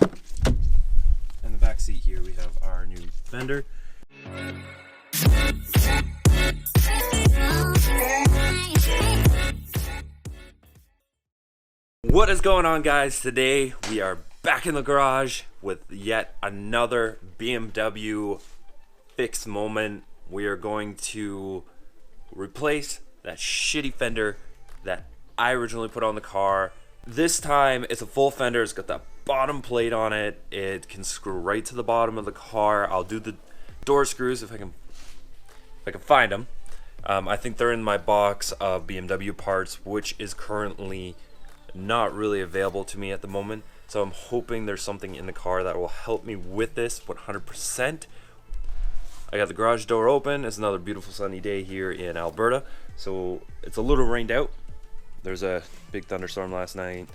In the back seat here we have our new Fender. What is going on, guys? Today we are back in the garage with yet another BMW fix moment. We are going to replace that shitty fender that I originally put on the car. This time it's a full fender. It's got that bottom plate on it. It can screw right to the bottom of the car. I'll do the door screws if I can find them. I think they're in my box of BMW parts, which is currently not really available to me at the moment. So I'm hoping there's something in the car that will help me with this 100%. I got the garage door open. It's another beautiful sunny day here in Alberta. So it's a little rained out. There's a big thunderstorm last night.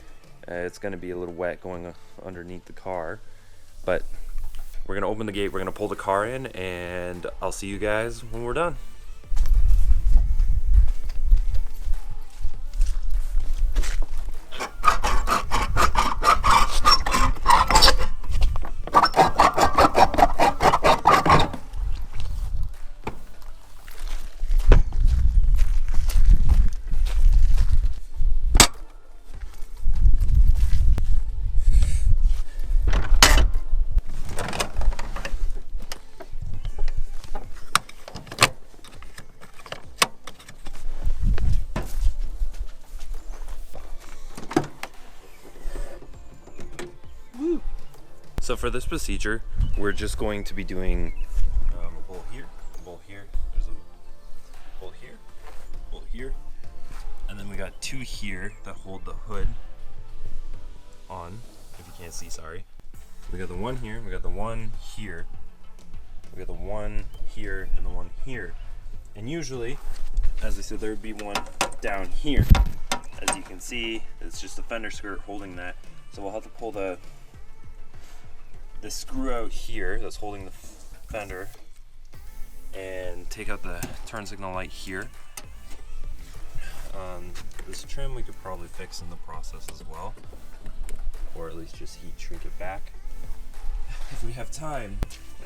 It's going to be a little wet going underneath the car. But we're going to open the gate. We're going to pull the car in, and I'll see you guys when we're done. So for this procedure, we're just going to be doing a bolt here, there's a bolt here, and then we got two here that hold the hood on, if you can't see, sorry. We got the one here, we got the one here, we got the one here, and the one here. And usually, as I said, there would be one down here. As you can see, it's just a fender skirt holding that. So we'll have to pull the screw out here that's holding the fender and take out the turn signal light here. This trim we could probably fix in the process as well, or at least just heat shrink it back if we have time.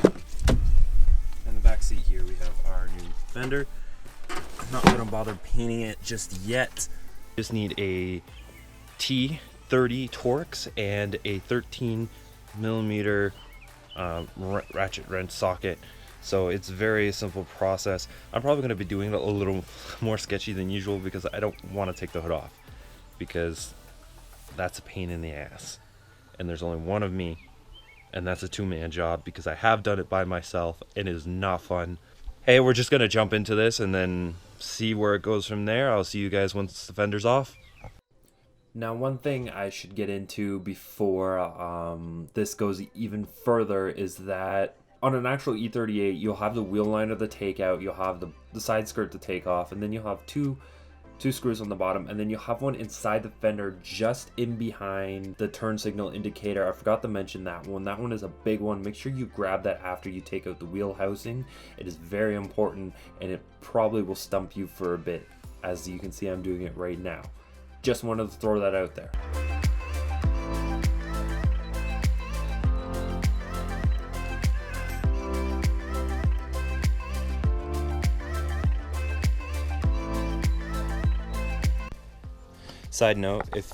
In the back seat here we have our new fender. I'm not gonna bother painting it just yet. Just need a T30 Torx and a 13mm ratchet wrench socket. So it's a very simple process. I'm probably going to be doing it a little more sketchy than usual because I don't want to take the hood off, because that's a pain in the ass, and there's only one of me, and that's a two-man job because I have done it by myself and it is not fun. Hey, we're just going to jump into this and then see where it goes from there. I'll see you guys once the fender's off. Now, one thing I should get into before this goes even further is that on an actual E38, you'll have the wheel liner to take out, you'll have the side skirt to take off, and then you'll have two screws on the bottom, and then you'll have one inside the fender just in behind the turn signal indicator. I forgot to mention that one. That one is a big one. Make sure you grab that after you take out the wheel housing. It is very important, and it probably will stump you for a bit. As you can see, I'm doing it right now. Just wanted to throw that out there. Side note, if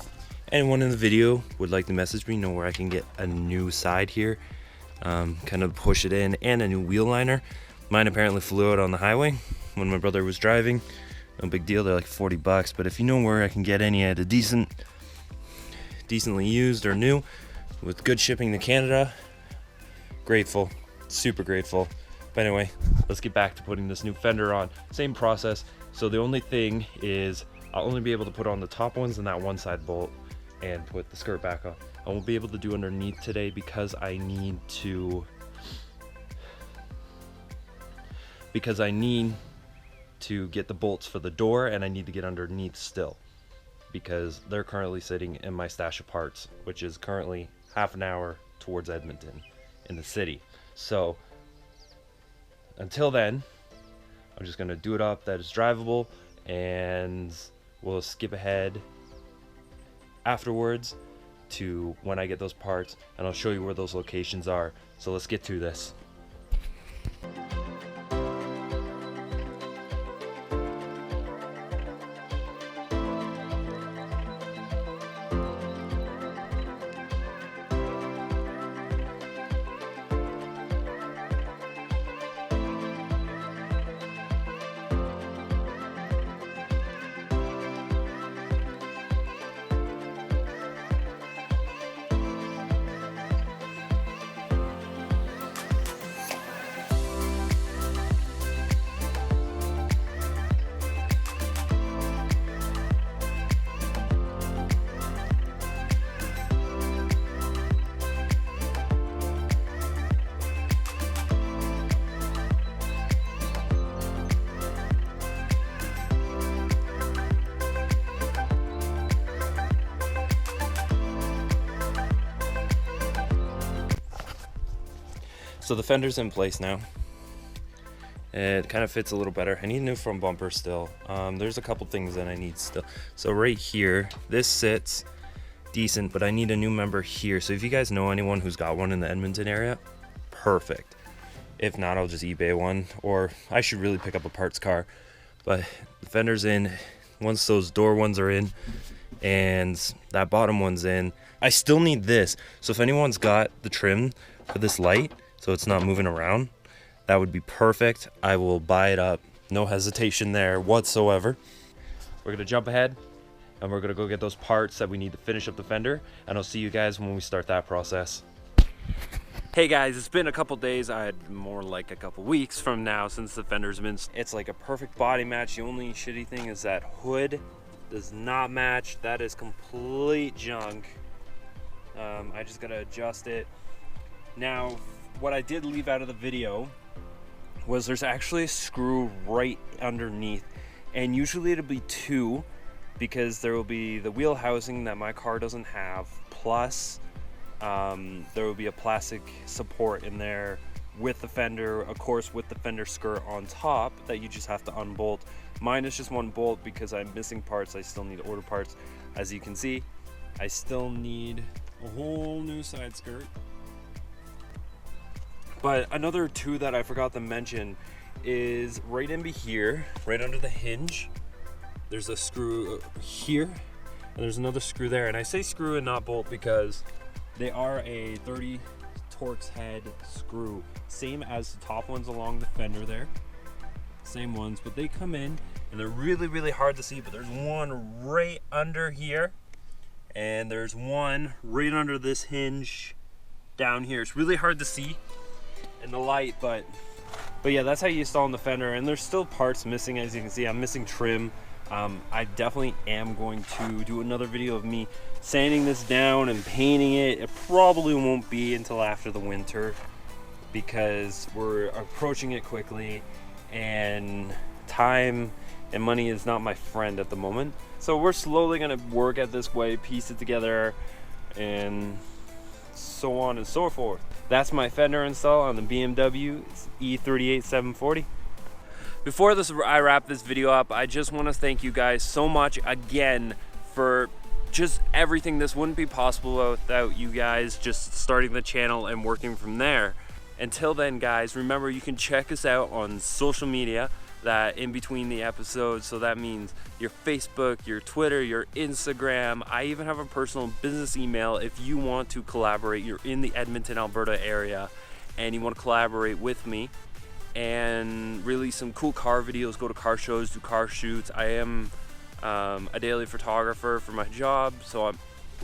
anyone in the video would like to message me, know where I can get a new side here, kind of push it in, and a new wheel liner. Mine apparently flew out on the highway when my brother was driving. No big deal, they're like 40 bucks, but if you know where I can get any at a decently used or new with good shipping to Canada, grateful, super grateful. But anyway, let's get back to putting this new fender on. Same process. So the only thing is I'll only be able to put on the top ones and that one side bolt and put the skirt back on. I won't be able to do underneath today because I need to get the bolts for the door, and I need to get underneath still because they're currently sitting in my stash of parts, which is currently half an hour towards Edmonton in the city. So until then, I'm just going to do it up that it's drivable, and we'll skip ahead afterwards to when I get those parts, and I'll show you where those locations are. So let's get to this. So the fender's in place now. It kind of fits a little better. I need a new front bumper still. There's a couple things that I need still. So right here, this sits decent, but I need a new member here. So if you guys know anyone who's got one in the Edmonton area, perfect. If not, I'll just eBay one, or I should really pick up a parts car. But the fender's in. Once those door ones are in and that bottom one's in, I still need this. So if anyone's got the trim for this light, so it's not moving around, that would be perfect. I will buy it up. No hesitation there whatsoever. We're gonna jump ahead and we're gonna go get those parts that we need to finish up the fender, and I'll see you guys when we start that process. Hey guys, it's been a couple days, more like a couple weeks from now since the fender's been. It's like a perfect body match. The only shitty thing is that hood does not match. That is complete junk. I just gotta adjust it. Now, what I did leave out of the video was there's actually a screw right underneath, and usually it'll be two, because there will be the wheel housing that my car doesn't have, plus there will be a plastic support in there with the fender, of course with the fender skirt on top that you just have to unbolt. Mine is just one bolt because I'm missing parts. I still need to order parts. As you can see, I still need a whole new side skirt. But another two that I forgot to mention is right in here, right under the hinge, there's a screw here, and there's another screw there. And I say screw and not bolt because they are a 30 Torx head screw, same as the top ones along the fender there, same ones, but they come in and they're really hard to see. But there's one right under here, and there's one right under this hinge down here. It's really hard to see in the light, but yeah, that's how you install in the fender. And there's still parts missing. As you can see, I'm missing trim. I definitely am going to do another video of me sanding this down and painting it. It probably won't be until after the winter because we're approaching it quickly, and time and money is not my friend at the moment. So we're slowly going to work at this way, piece it together, and so on and so forth. That's my fender install on the BMW E38 740. Before I wrap this video up, I just want to thank you guys so much again for just everything. This wouldn't be possible without you guys just starting the channel and working from there. Until then, guys, remember you can check us out on social media that in between the episodes. So that means your Facebook, your Twitter, your Instagram. I even have a personal business email if you want to collaborate. You're in the Edmonton, Alberta area and you want to collaborate with me and release some cool car videos, go to car shows, do car shoots. I am a daily photographer for my job, so I'm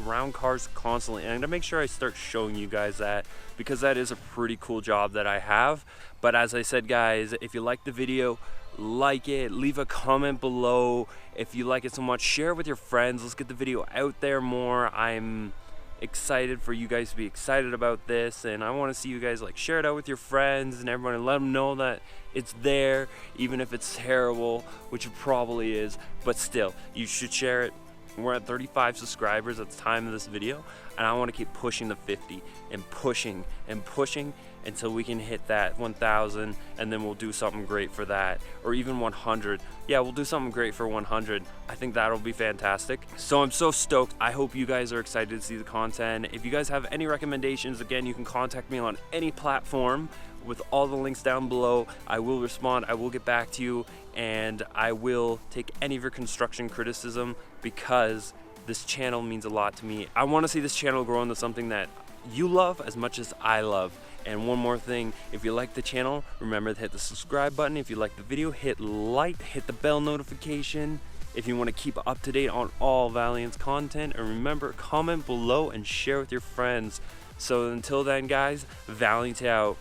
around cars constantly, and I'm gonna make sure I start showing you guys that, because that is a pretty cool job that I have. But as I said, guys, if you like the video, like it, leave a comment below. If you like it so much, share it with your friends. Let's get the video out there more. I'm excited for you guys to be excited about this, and I want to see you guys like share it out with your friends and everyone, and let them know that it's there, even if it's terrible, which it probably is, but still you should share it. We're at 35 subscribers at the time of this video. and I want to keep pushing the 50 and pushing and pushing until we can hit that 1,000, and then we'll do something great for that, or even 100. Yeah, we'll do something great for 100. I think that'll be fantastic. So I'm so stoked. I hope you guys are excited to see the content. If you guys have any recommendations, again, you can contact me on any platform with all the links down below. I will respond, I will get back to you, and I will take any of your construction criticism, because this channel means a lot to me. I want to see this channel grow into something that you love as much as I love. And one more thing, if you like the channel, remember to hit the subscribe button. If you like the video, hit like, hit the bell notification if you want to keep up to date on all Valiant's content. And remember, comment below and share with your friends. So until then, guys, Valiant out.